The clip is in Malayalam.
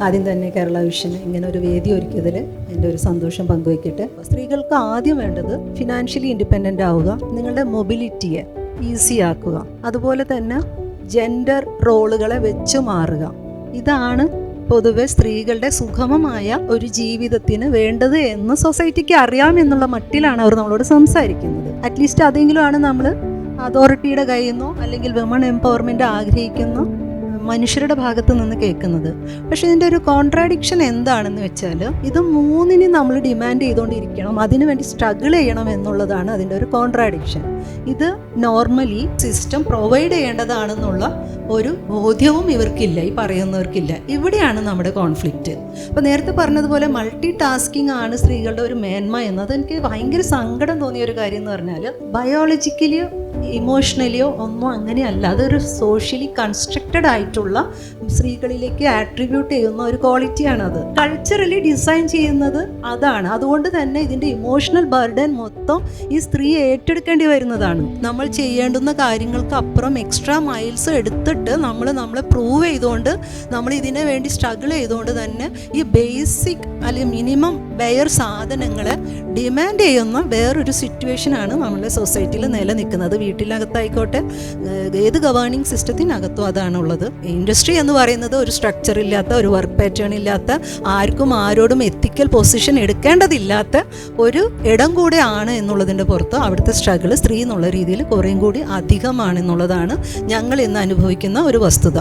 ആദ്യം തന്നെ കേരള വിഷന് ഇങ്ങനെ ഒരു വേദി ഒരുക്കിയതിൽ എൻ്റെ ഒരു സന്തോഷം പങ്കുവയ്ക്കട്ടെ. സ്ത്രീകൾക്ക് ആദ്യം വേണ്ടത് ഫിനാൻഷ്യലി ഇൻഡിപെൻഡൻ്റ് ആവുക, നിങ്ങളുടെ മൊബിലിറ്റിയെ ഈസി ആക്കുക, അതുപോലെ തന്നെ ജെൻഡർ റോളുകളെ വെച്ചു മാറുക. ഇതാണ് പൊതുവെ സ്ത്രീകളുടെ സുഗമമായ ഒരു ജീവിതത്തിന് വേണ്ടത് എന്ന് സൊസൈറ്റിക്ക് അറിയാമെന്നുള്ള മട്ടിലാണ് അവർ നമ്മളോട് സംസാരിക്കുന്നത്. അറ്റ്ലീസ്റ്റ് അതെങ്കിലും ആണ് നമ്മൾ അതോറിറ്റിയുടെ കയ്യിൽ നിന്നോ അല്ലെങ്കിൽ വിമൺ എംപവർമെൻ്റ് ആഗ്രഹിക്കുന്ന മനുഷ്യരുടെ ഭാഗത്ത് നിന്ന് കേൾക്കുന്നത്. പക്ഷെ ഇതിൻ്റെ ഒരു കോൺട്രാഡിക്ഷൻ എന്താണെന്ന് വെച്ചാൽ, ഇത് മൂന്നിനും നമ്മൾ ഡിമാൻഡ് ചെയ്തുകൊണ്ടിരിക്കണം, അതിനുവേണ്ടി സ്ട്രഗിൾ ചെയ്യണം എന്നുള്ളതാണ് അതിൻ്റെ ഒരു കോൺട്രാഡിക്ഷൻ. ഇത് നോർമലി സിസ്റ്റം പ്രൊവൈഡ് ചെയ്യേണ്ടതാണെന്നുള്ള ഒരു ബോധ്യവും ഇവർക്കില്ല, ഈ പറയുന്നവർക്കില്ല. ഇവിടെയാണ് നമ്മുടെ കോൺഫ്ലിക്റ്റ്. അപ്പോൾ നേരത്തെ പറഞ്ഞതുപോലെ മൾട്ടി ടാസ്കിങ് ആണ് സ്ത്രീകളുടെ ഒരു മേന്മ എന്നത് എനിക്ക് ഭയങ്കര സങ്കടം തോന്നിയ ഒരു കാര്യം എന്ന് പറഞ്ഞാൽ, ബയോളജിക്കലിയോ ഇമോഷണലിയോ ഒന്നും അങ്ങനെയല്ല, അതൊരു സോഷ്യലി കൺസ്ട്രക്റ്റഡ് ആയിട്ടുള്ള സ്ത്രീകളിലേക്ക് ആട്രിബ്യൂട്ട് ചെയ്യുന്ന ഒരു ക്വാളിറ്റിയാണത്. കൾച്ചറലി ഡിസൈൻ ചെയ്യുന്നത് അതാണ്. അതുകൊണ്ട് തന്നെ ഇതിൻ്റെ ഇമോഷണൽ ബർഡൻ മൊത്തം ഈ സ്ത്രീ ഏറ്റെടുക്കേണ്ടി വരുന്നതാണ്. നമ്മൾ ചെയ്യേണ്ടുന്ന കാര്യങ്ങൾക്ക് അപ്പുറം എക്സ്ട്രാ മൈൽസ് എടുത്തിട്ട് നമ്മളെ പ്രൂവ് ചെയ്തുകൊണ്ട് നമ്മൾ ഇതിനെ വേണ്ടി സ്ട്രഗിൾ ചെയ്തുകൊണ്ട് തന്നെ ഈ ബേസിക് അല്ലെങ്കിൽ മിനിമം ബെയർ സാധനങ്ങളെ ഡിമാൻഡ് ചെയ്യുന്ന വേറൊരു സിറ്റുവേഷനാണ് നമ്മുടെ സൊസൈറ്റിയിൽ നിലനിൽക്കുന്നത്. വീട്ടിനകത്തായിക്കോട്ടെ, ഏത് ഗവേണിംഗ് സിസ്റ്റത്തിനകത്തും അതാണുള്ളത്. ഇൻഡസ്ട്രി എന്ന് പറയുന്നത് ഒരു സ്ട്രക്ചർ ഇല്ലാത്ത, ഒരു വർക്ക് പാറ്റേൺ ഇല്ലാത്ത, ആർക്കും ആരോടും എത്തിക്കൽ പൊസിഷൻ എടുക്കേണ്ടതില്ലാത്ത ഒരു ഇടം കൂടെ ആണ് എന്നുള്ളതിൻ്റെ പുറത്ത് അവിടുത്തെ സ്ട്രഗിൾ സ്ത്രീ എന്നുള്ള രീതിയിൽ കുറേയും കൂടി അധികമാണെന്നുള്ളതാണ് ഞങ്ങൾ ഇന്ന് അനുഭവിക്കുന്ന ഒരു വസ്തുത.